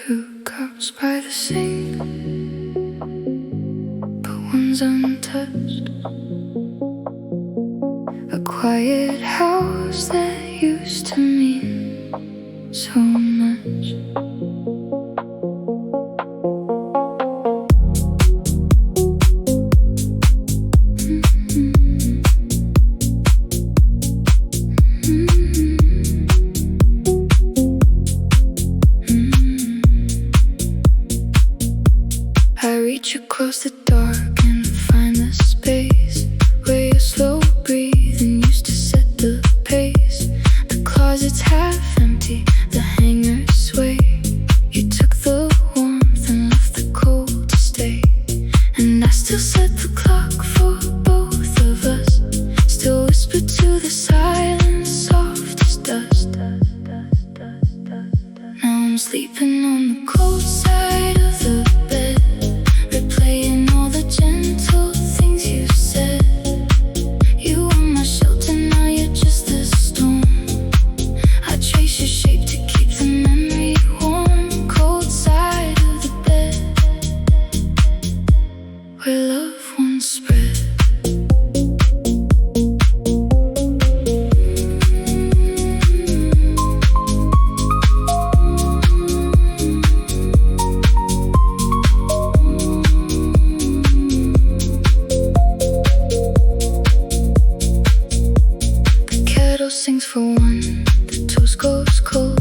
Two cups by the sink, but one's untouched. A quiet house that used to mean so much. I reach across the dark and find the space where your slow breathing used to set the pace. The closet's half empty, the hangers sway. You took the warmth and left the cold to stay. And I still set the clock for both of us, still whisper to the silence soft as dust. Now I'm sleeping on the cold side of the bed, replaying all the gentle things you said. You were my shelter, now you're just a storm. I trace your shape to keep the memory warm. Cold side of the bed, where love once spread. Sings for one, the toast goes cold.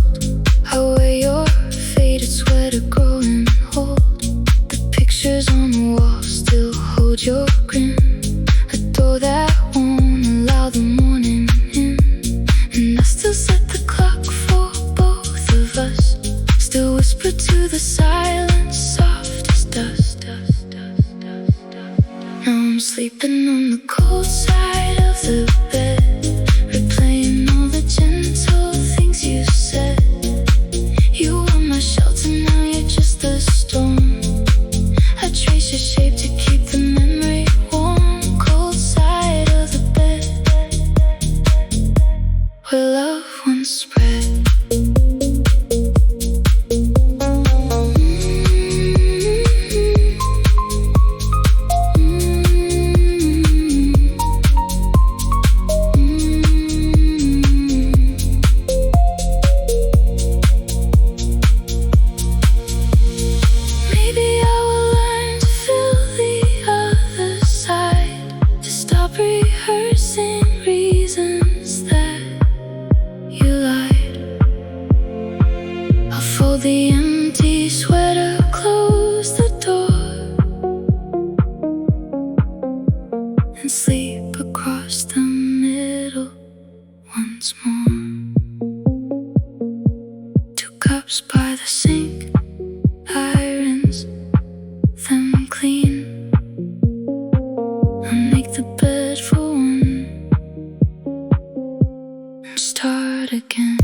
I wear your faded sweater growing old. The pictures on the wall still hold your grin, a door that won't allow the morning in. And I still set the clock for both of us, still whisper to the silence soft as dust. Now I'm sleeping on the cold side of the bed, replaying all the gentle things you said. You were my shelter, now you're just a storm. I trace your shape to keep the memory warm. Cold side of the bed, where love once spread. Rehearsing reasons that you lied. I'll fold the empty sweater, close the door, and sleep across the middle once more. Two cups by the sink, I rinse them clean. I make the bed for one and start again.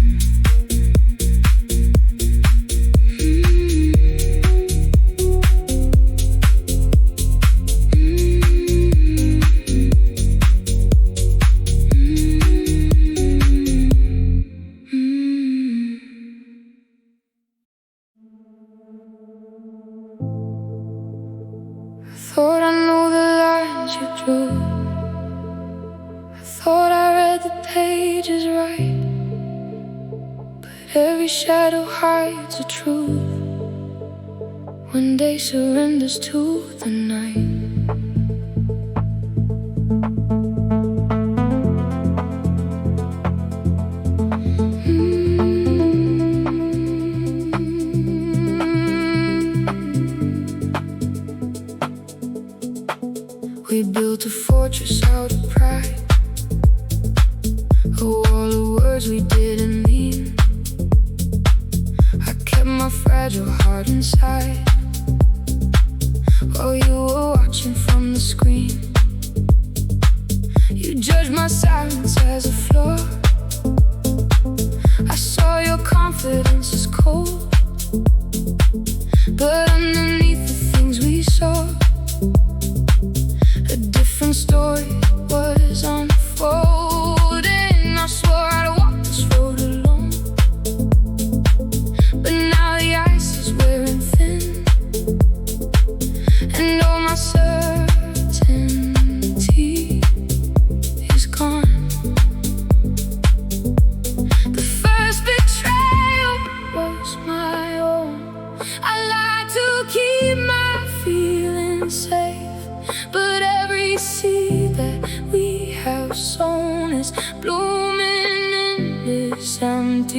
I thought I knew the lines you drew. I thought I read the pages right, but every shadow hides a truth. One day surrenders to the night. We built a fortress out of pride, a wall of words we didn't mean. I kept my fragile heart inside while you were watching from the screen. You judged my silence as a flaw. I saw your confidence as cold, but underneath the things we saw, a different story was unfolding. I swore I'd walk this road alone, but now the ice is where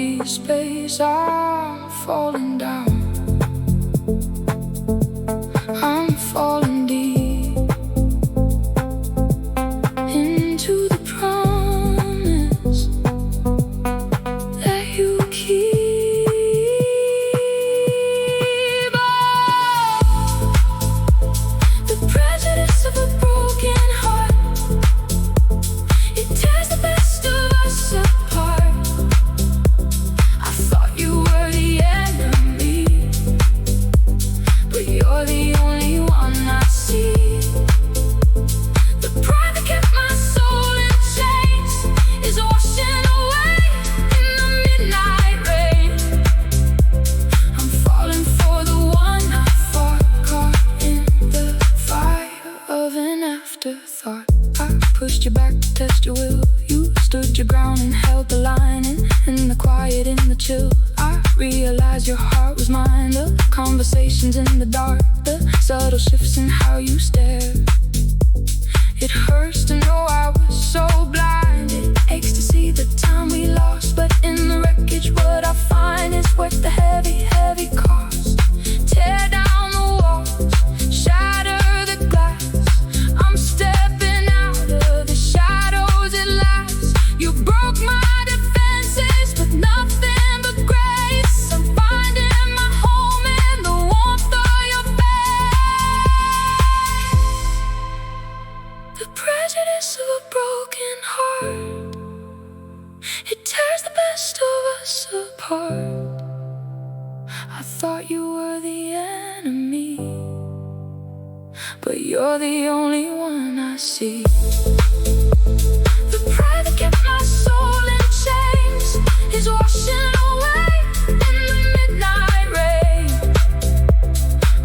empty space. I'm falling down, I'm falling deep into the promise that you keep. Oh, the prejudice of a broken heart, it tears the best of us apart. I thought you were the enemy, but you're the only one I see. The pride that kept my soul in chains is washing away in the midnight rain. I'm falling for the one I fought, caught in the fire of an afterthought. I pushed you back to test your will. You stood your ground and held the line. In the quiet, in the chill, I realized your heart was mine. The conversations in the dark, the subtle shifts in how you stare. It hurts to know I was so blind. It aches to see the time we lost, but in the wreckage what I find is worth the heavy, heavy cost. Tear down the walls, shatter the glass. I'm stepping out of the shadows at last. You broke my defenses with nothing but grace. I'm finding my home in the warmth of your face. The prejudice of a broken heart, it tears the best of us apart. I thought you were the enemy, but you're the only one I see. The pride that kept my soul in chains is washing away in the midnight rain.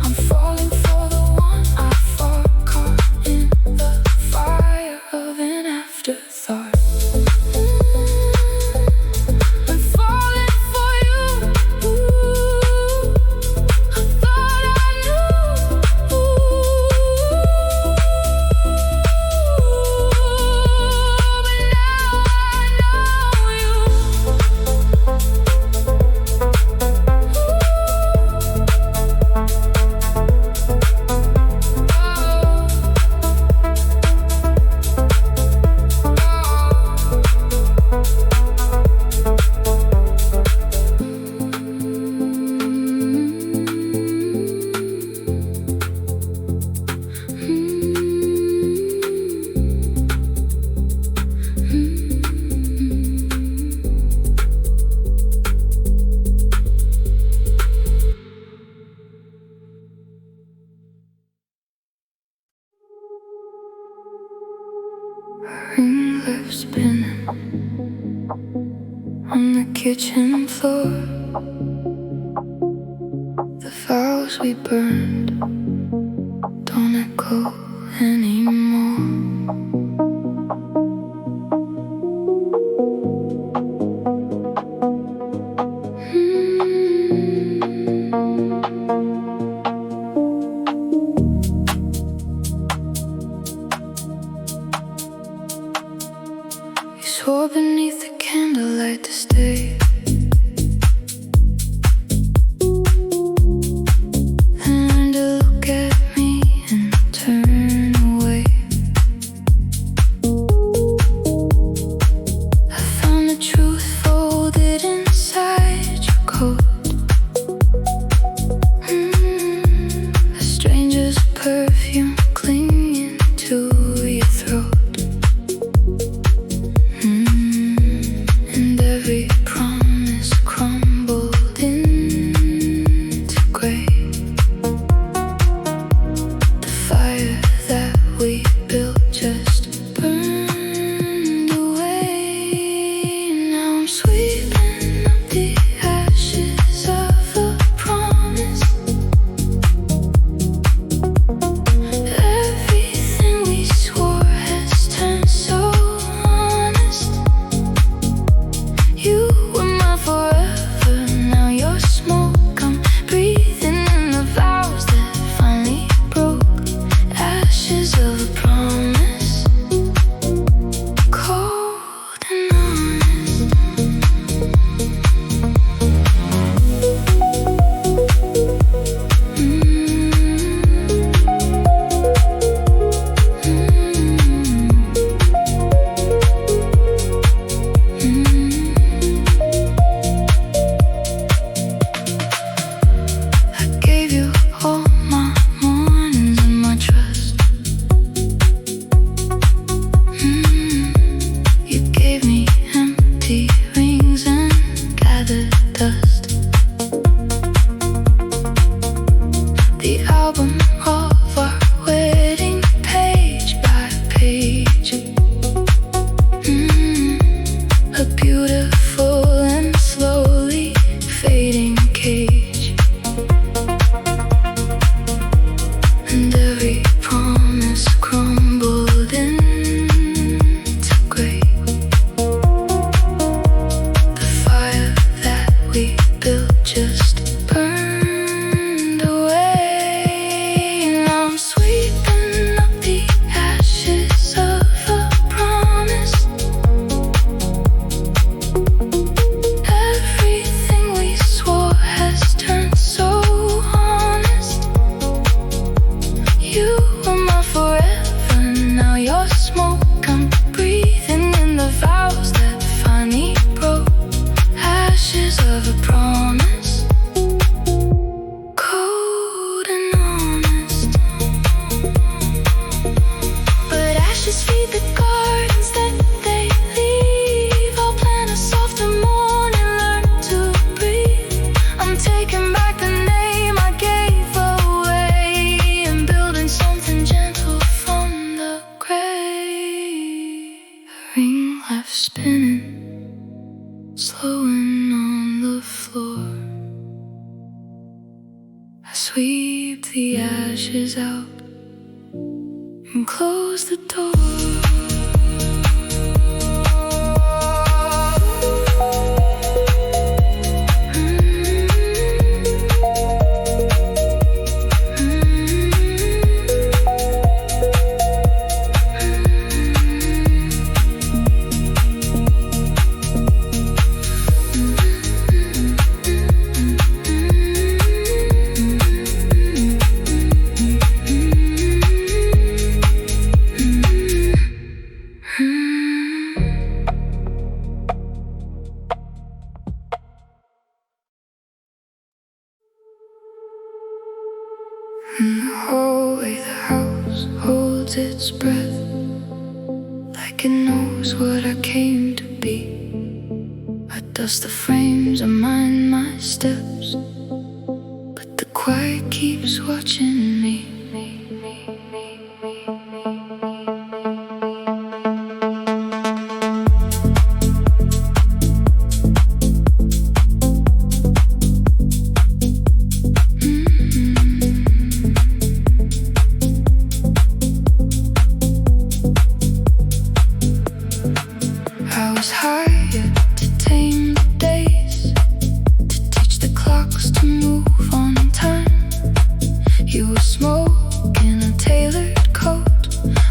I'm falling for the one I fought, caught in the fire of an afterthought. I'm falling for you. I thought I knew. But now I know you. Ring left spinning on the kitchen floor. The vows we burned don't echo anymore. You swore beneath the candlelight to stay, and to look at me and turn away. I found the truth folded inside your coat. A stranger's perfume clinging to your throat. And every promise crumbled into gray. The fire that we built just burned away. Now I'm sweeping up the ashes dust. The album of our wedding, page by page. A beautiful and slowly fading cage. And every promise crumbled into gray. The fire that we built just burned away. Now I'm sweeping up the ashes of a promise. Everything we swore has turned so honest. You were my forever, now you're smoke. I'm breathing in the vows that finally broke. Ashes of a promise, cold and honest. But ashes feed the gardens that they leave. I'll plant a softer morning, learn to breathe. I'm taking back the name I gave away and building something gentle from the grave. A ring left spinning, slowing on the floor. I sweep the ashes out and close the door. In the hallway, the house holds its breath, like it knows what I came to be. I dust the frames, I mind my steps, but the quiet keeps watching me. I was hired to tame the days, to teach the clocks to move on time. You were smoking a tailored coat,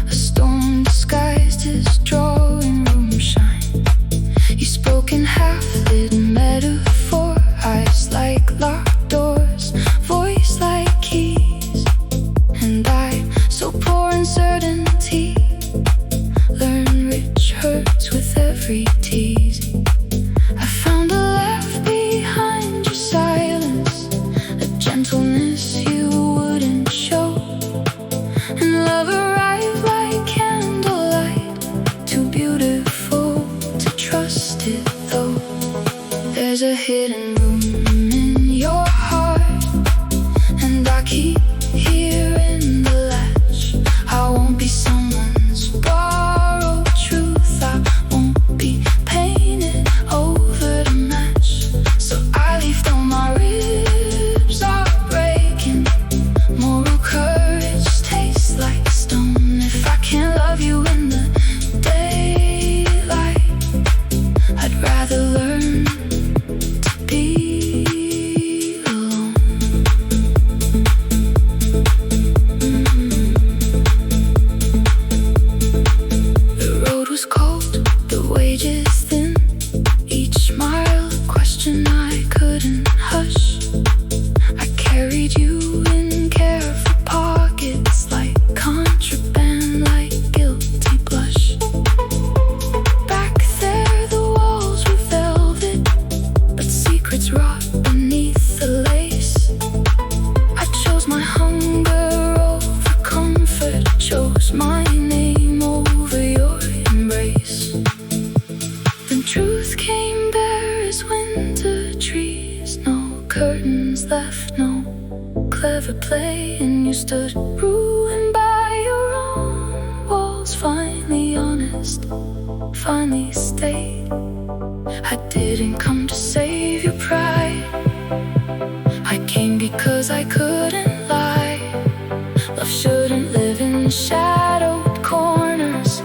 a storm disguised as drawing room shine. You spoke in half-lit metaphor, eyes like locked doors, voice like keys. And I, so poor in certainty, learn rich hurts with every tease. I found a laugh behind your silence, a gentleness you wouldn't show. And love arrived like candlelight, too beautiful to trust it though. There's a hidden room in your heart, and I keep hearing the latch. I won't be someone's borrowed truth, I won't be painted over to match. So I leave though my ribs are breaking. Moral courage tastes like stone. If I can't love you in the daylight, I'd rather learn to be alone. The road was cold, the wages thin, each mile a question I couldn't hush. I carried you in careful pockets, like contraband, like guilty blush. Back there the walls were velvet, but secrets rot beneath the lace. I chose my hunger over comfort, chose my name over your embrace. The truth came bare as winter trees. curtains left no clever play, and you stood ruined by your own walls. Finally honest, finally stayed. I didn't come to save your pride, I came because I couldn't lie. Love shouldn't live in shadowed corners.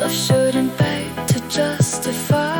Love shouldn't beg to justify.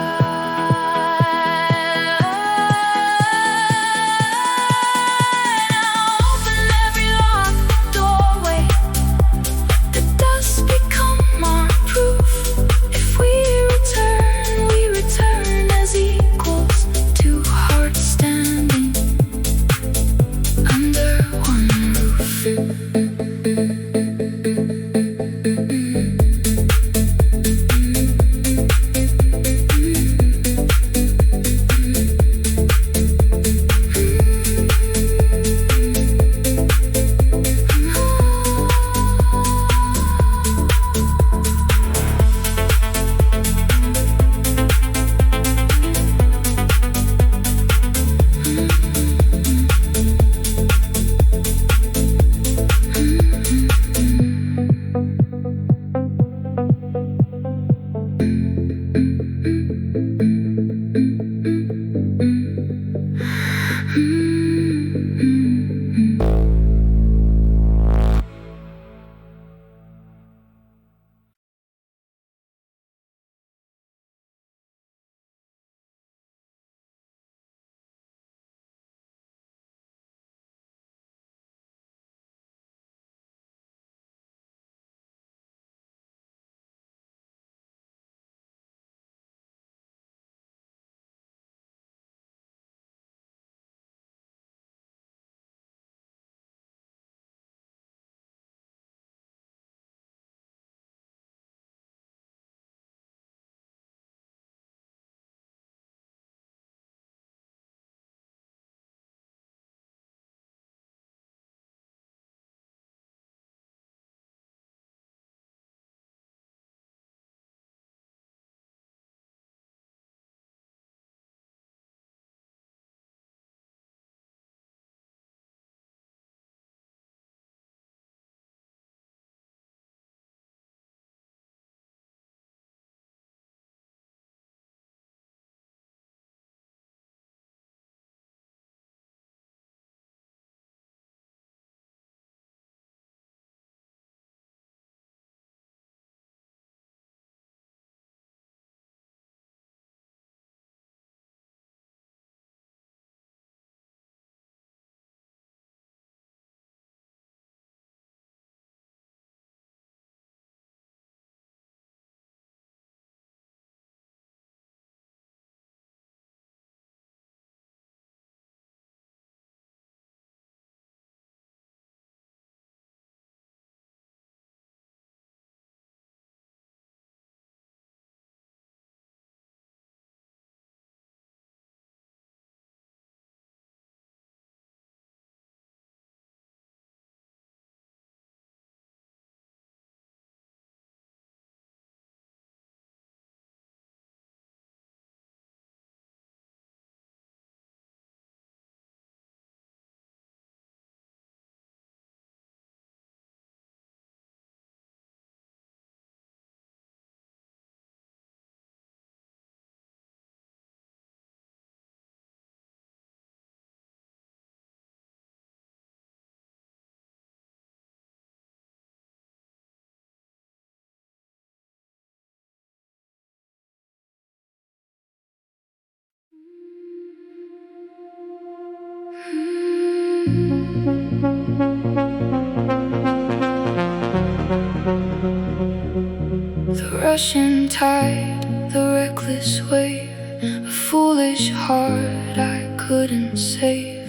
The rushing tide, the reckless wave, a foolish heart I couldn't save.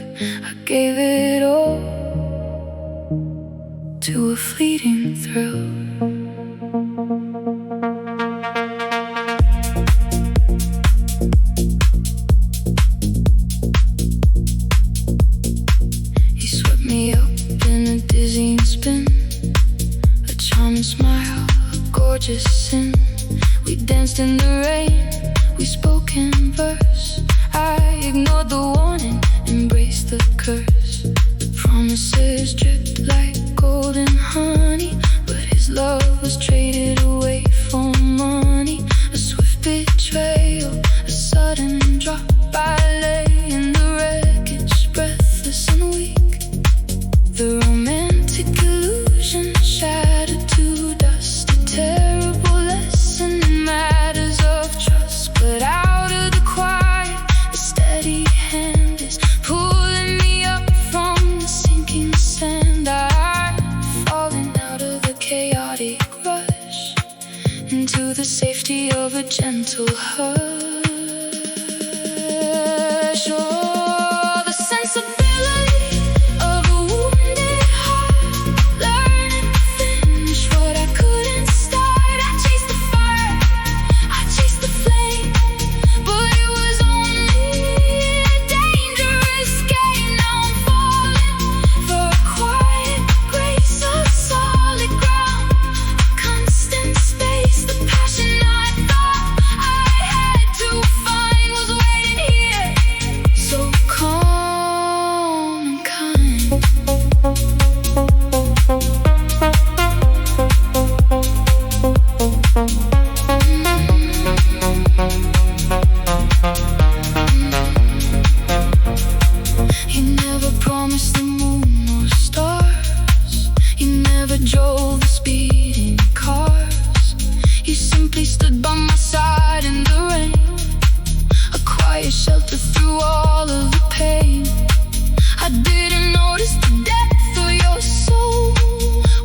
I gave it all to a fleeting thrill. He swept me up in a dizzying spin, a charming smile, a gorgeous sin. We danced in the rain, we spoke in verse. I ignored the warning, embraced the curse. The promises dripped like golden honey, but his love was traded away for money. A swift betrayal, a sudden drop. I lay in the wreckage, breathless and weak. The romantic illusion shattered to dust. A terrible lesson in matters of trust. But out of the quiet, a steady hand is pulling me up from the sinking sand. I'm falling out of the chaotic rush into the safety of a gentle hush. Oh, the sensibility of a wounded heart, learning to finish what I couldn't start. I chased the fire, I chased the flame, but it was only a dangerous game. Now I'm falling for a quiet grace of solid ground, constant space. The passion I thought I had to find was waiting here, so calm and kind. You never promised the moon or stars. You never drove the speeding cars. You simply stood by my side in the rain, a quiet shelter through all of the pain. I didn't notice the depth of your soul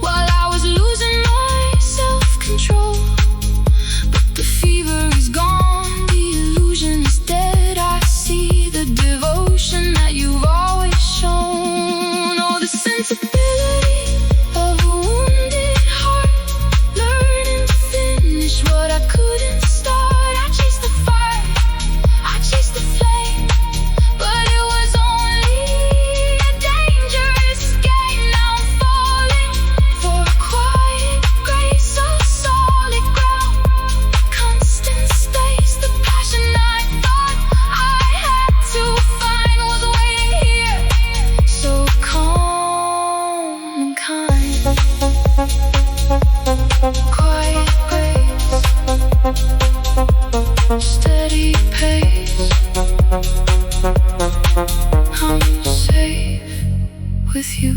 while I was losing my self-control. But the fever is gone, the illusion is dead. I see the devotion that you've always shown. Oh, the sensibility of a wounded heart, learning to finish what I couldn't start. I chased the fire, I chased the flame, but it was only a dangerous game. Now I'm falling for a quiet grace of solid ground, constant space. The passion I thought I had to find was waiting here, so calm and kind. Quiet grace, steady pace. I'm safe with you.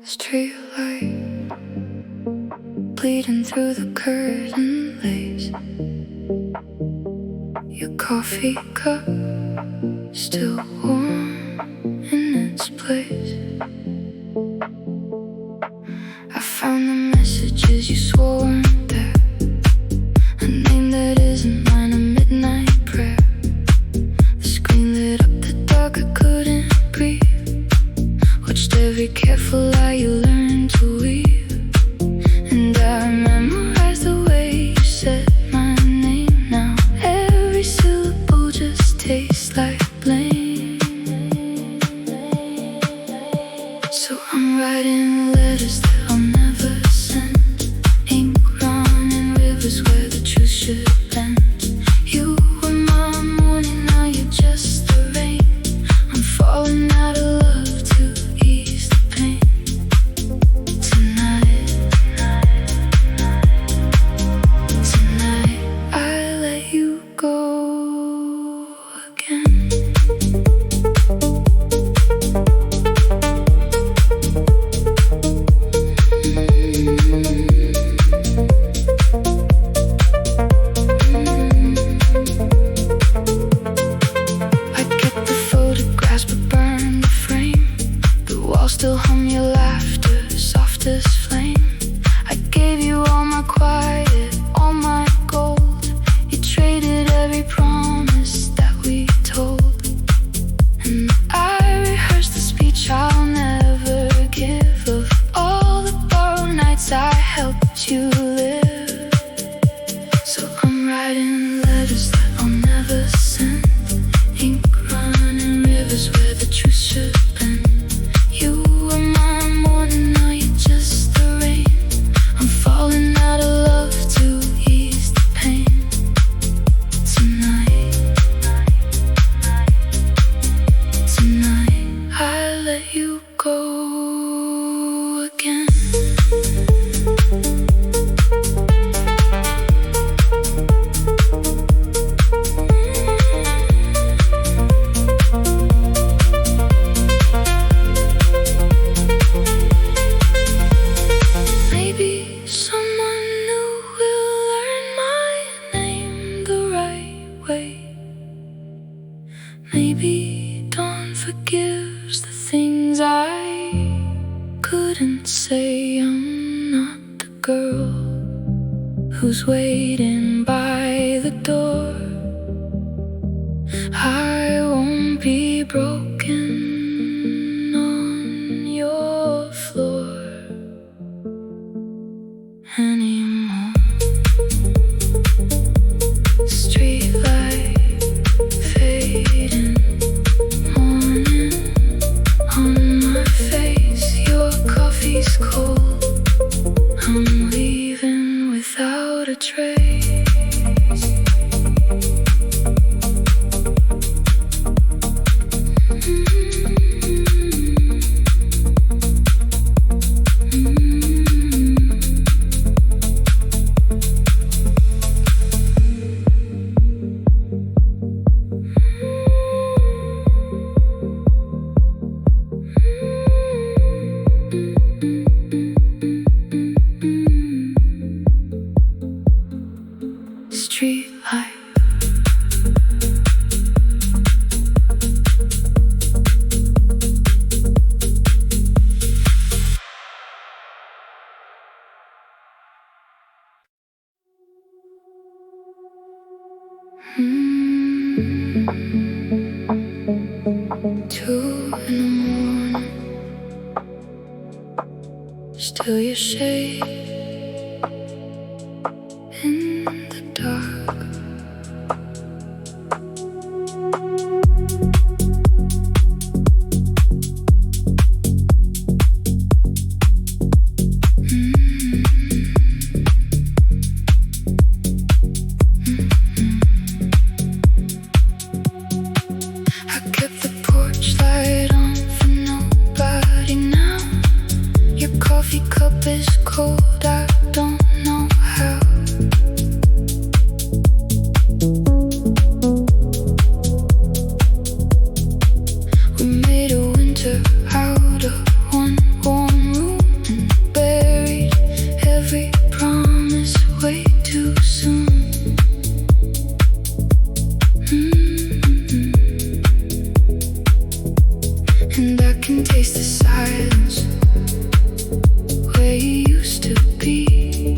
Street light bleeding through the curtain lace. Your coffee cup still warm in its place. I found the messages you swore weren't there, a name that isn't mine, a midnight prayer. The screen lit up the dark, I couldn't breathe. Watched every careful lie you learned to weave, and I memorized the way you said my name. Now every syllable just tastes like blame. So I'm writing letters that I'll never send, ink running rivers where the truth should bend. You were my morning, now you're just the rain. I'm falling out of love to ease the pain. Tonight I let you go again. Maybe dawn forgives the things I couldn't say. I'm not the girl who's waiting by the door. I won't be broken on your floor anymore. Streetlight fading, morning on my face. Your coffee's cold, I'm leaving without a trace. Street light. Two in the morning, still your shade in the dark. I kept the porch light on for nobody now. Your coffee cup is cold, I don't know how. We made a winter out of one warm room and buried every promise way too soon. And I can taste the silence where you used to be.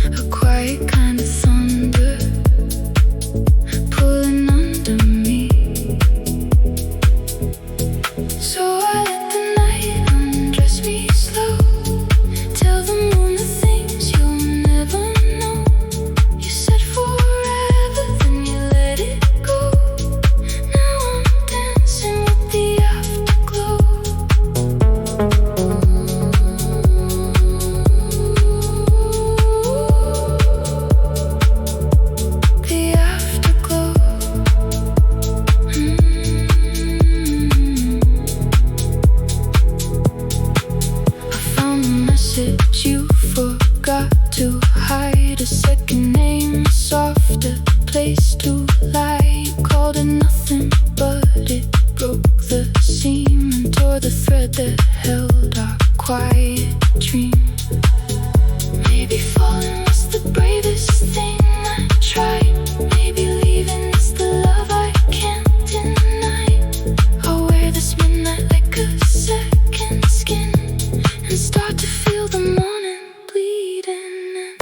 A quiet kind of thunder pulling under me. So I let the night undress me slow. Tell the moon the things you'll never know. You said forever, then you let it go. Now I'm dancing with the afterglow. The afterglow. I found a message you forgot to hide. A second name, a softer place to lie. You called it nothing, but it broke the seam and tore the thread that held our quiet dream. Maybe falling was the bravest thing I tried. Maybe leaving is the love I can't deny. I'll wear this midnight like a second skin and start to feel the morning bleeding in.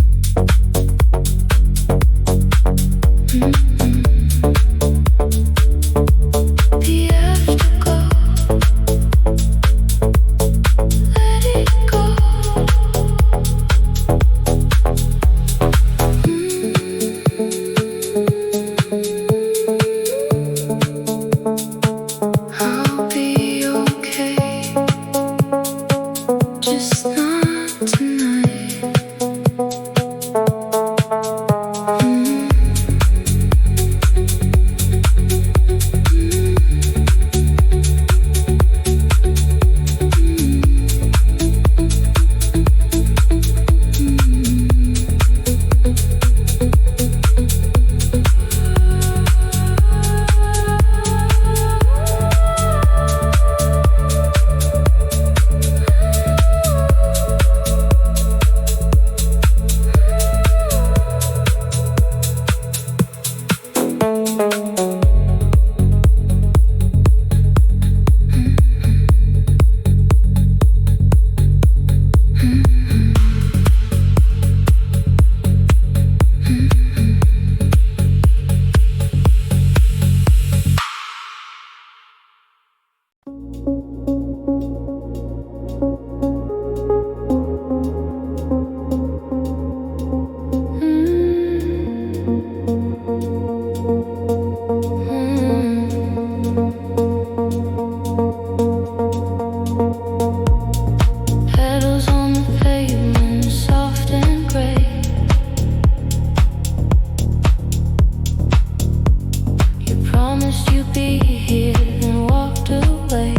Promised you'd be here, then walked away.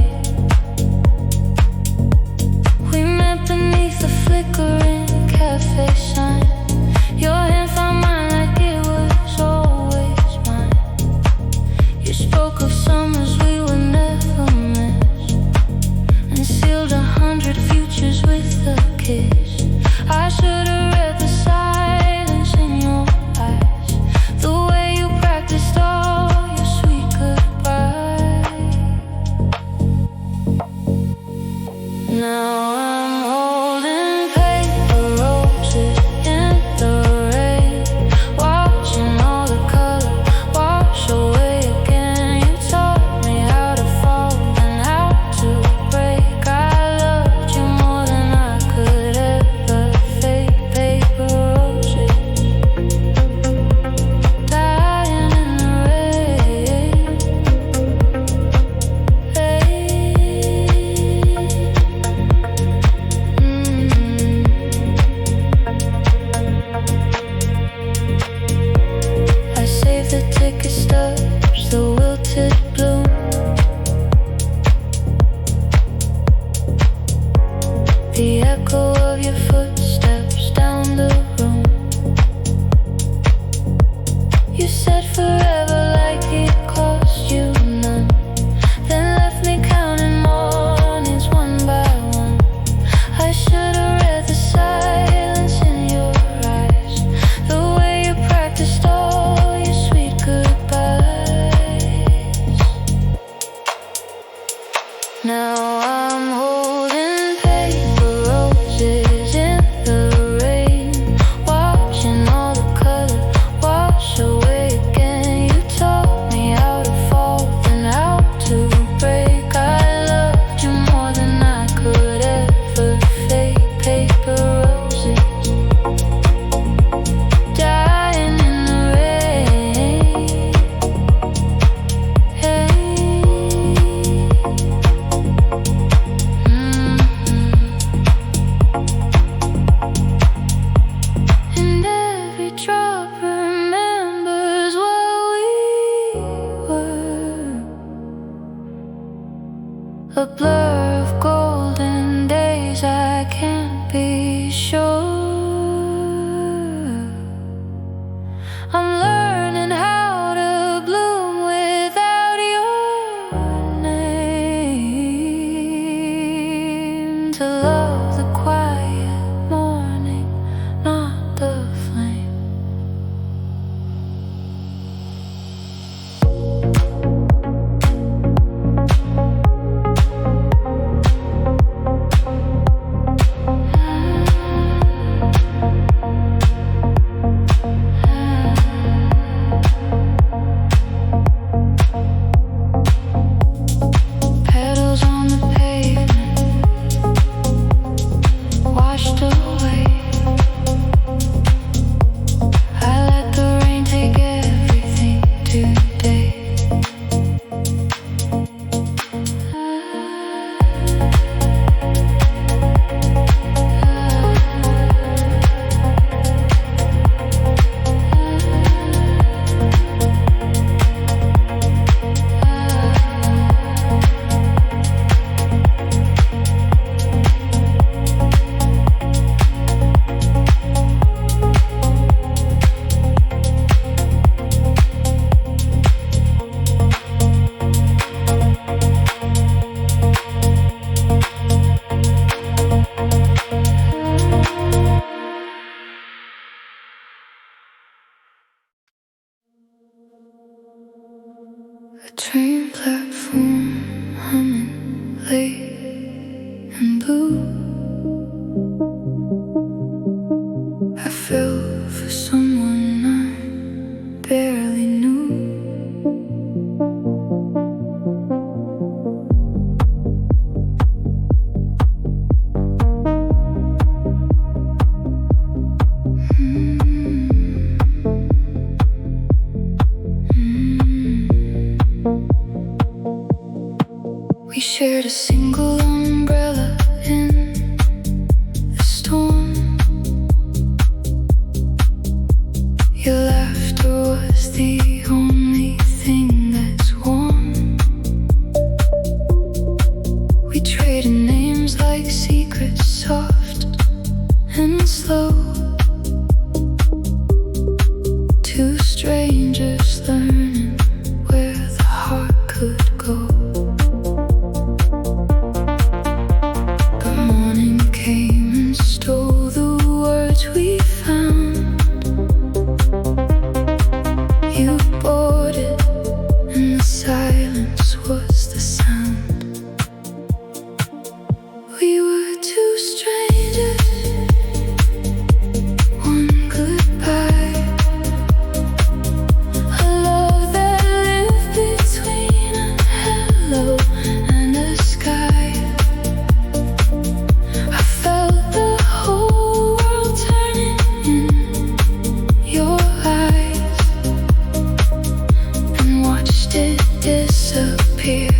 We met beneath the flickering cafe sign. Your hand found mine like it was always mine. You spoke of summers we would never miss, and sealed 100 futures with a kiss. I should have read the silence in your eyes, the way you practiced all your sweet goodbyes. Now I'm holding paper roses in the rain, watching all the color wash away again. You taught me how to fall and how to break. I loved you more than I could ever fake. Paper roses dying in the rain. I saved the ticket stubs, the wilted bloom. The echo of your footsteps down the room. You said forever like it cost you none, then left me counting mornings one by one. I should have read the silence in your eyes, the way you practiced all your sweet goodbyes. Now I'm holding paper roses in the rain, watching all the color wash away again. You taught me how to fall and how to break. I loved you more than I could ever fake. Paper roses dying in the rain. Hey. And every drop remembers what we were, a blur of golden days. I can't be sure. I'm learning how to bloom without your name, to love the quiet morning, not the flame. Petals on the pavement, washed away. I let the rain take everything today. A train platform humming late and blue. I fell for someone I barely knew. We shared a single umbrella in the storm. Your laughter was the only thing that it disappear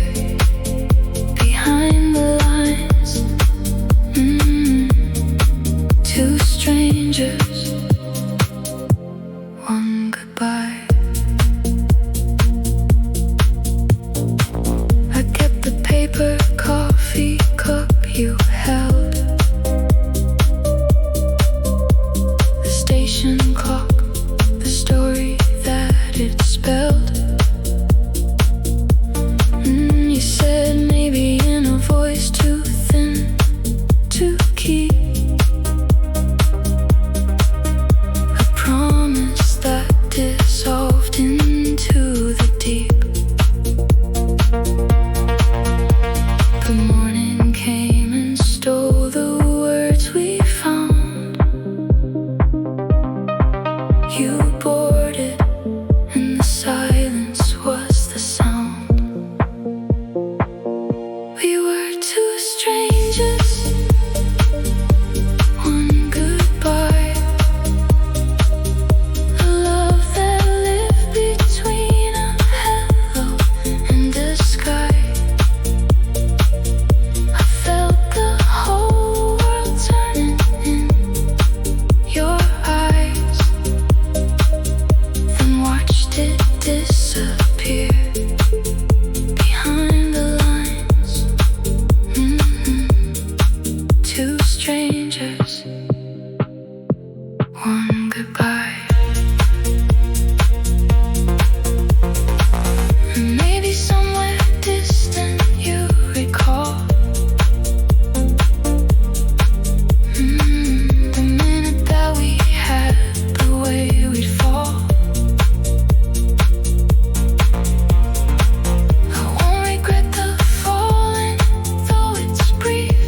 behind the lines. Two strangers, one goodbye. I kept the paper coffee cup you held, the station clock, the story that it spelled. You said maybe in a voice too thin to keep, a promise that dissolved into the deep. The morning came and stole the words we found. You boarded and the silence was the sound. We were two strangers, one goodbye. A love that lived between a hello and a sky. I felt the whole world turning in your eyes, then watched it disappear behind the lines. Two strangers, one goodbye. Maybe somewhere distant you recall the minute that we had, the way we'd fall. I won't regret the falling, though it's brief.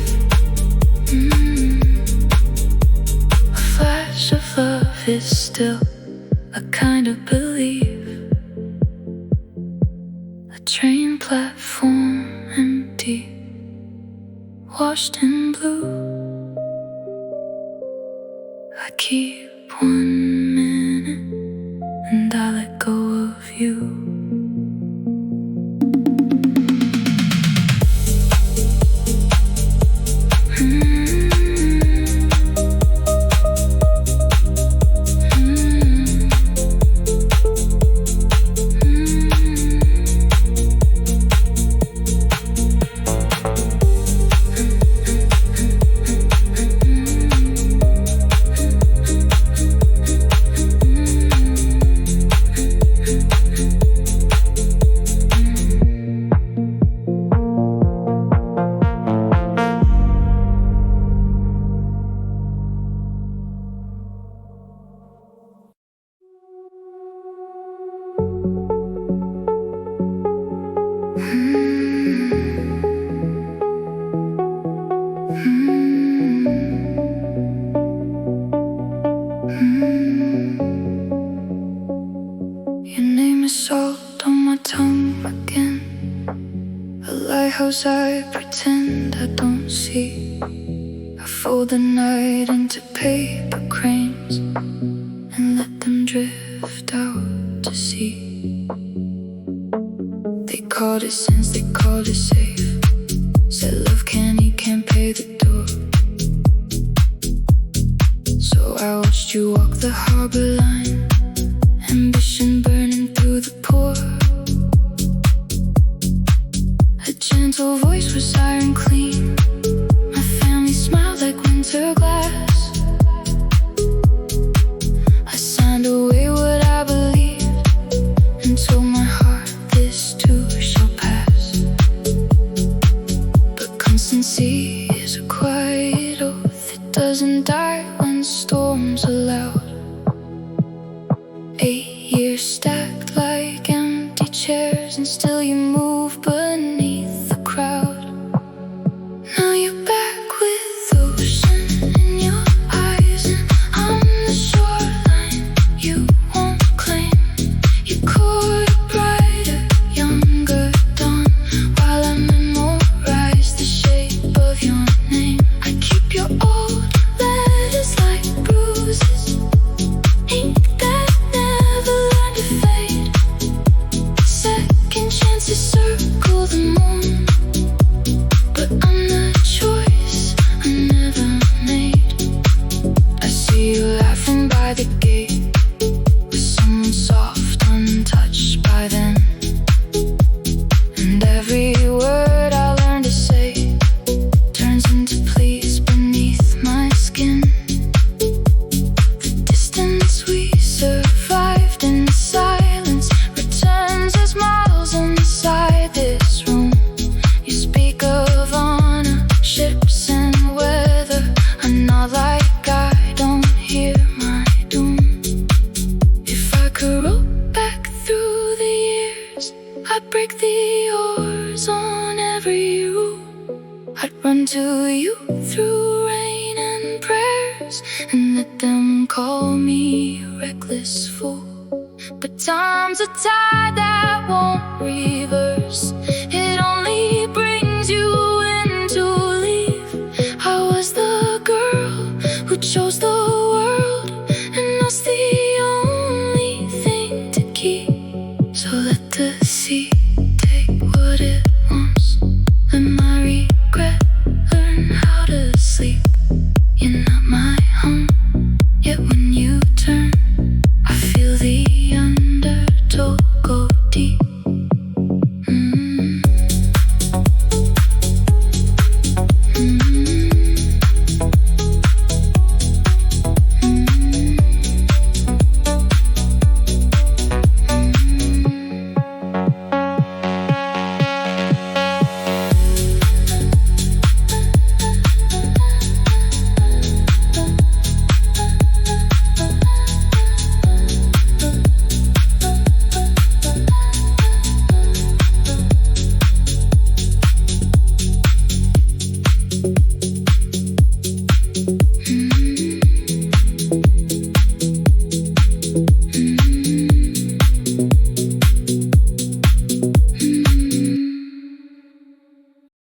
A flash of love is still a kind of belief. A train platform empty, washed in blue. I keep 1 minute and I let go of you. Your name is salt on my tongue again, a lighthouse I pretend I don't see. I fold the night into paper cranes and let them drift out to sea. They called it sense, they called it safe, said love can't pay the door. So I watched you walk the harbor line, ambition burning through the pore. A gentle voice was iron clean, my family smiled like winter glass. I signed away what I believed and told my heart this too shall pass. But constancy is a quiet oath, it doesn't die when storms are loud. 8 years stacked like empty chairs, and still you move beneath the crowd. Now you're back with ocean in your eyes, and I'm the shoreline you won't claim. You caught a brighter, younger dawn, while I memorize the shape of your name. I keep your old letters like bruises, ink that never learned to fade. Second the moon, but I'm the choice I never made. I see you laughing by the gate with someone soft, untouched by them. And every word I learn to say turns into pleas beneath my skin. The distance we survived in silence returns as miles inside this room. You speak of honor, ships and weather. I'm not like I don't hear my doom. If I could roll back through the years, I'd break the oars on every rule. I'd run to you through rain and prayers and let them call me a reckless fool. But time's a tide that won't reverse. It only brings you in to leave. I was the girl who chose the world, and that's the only thing to keep. So let the sea take what it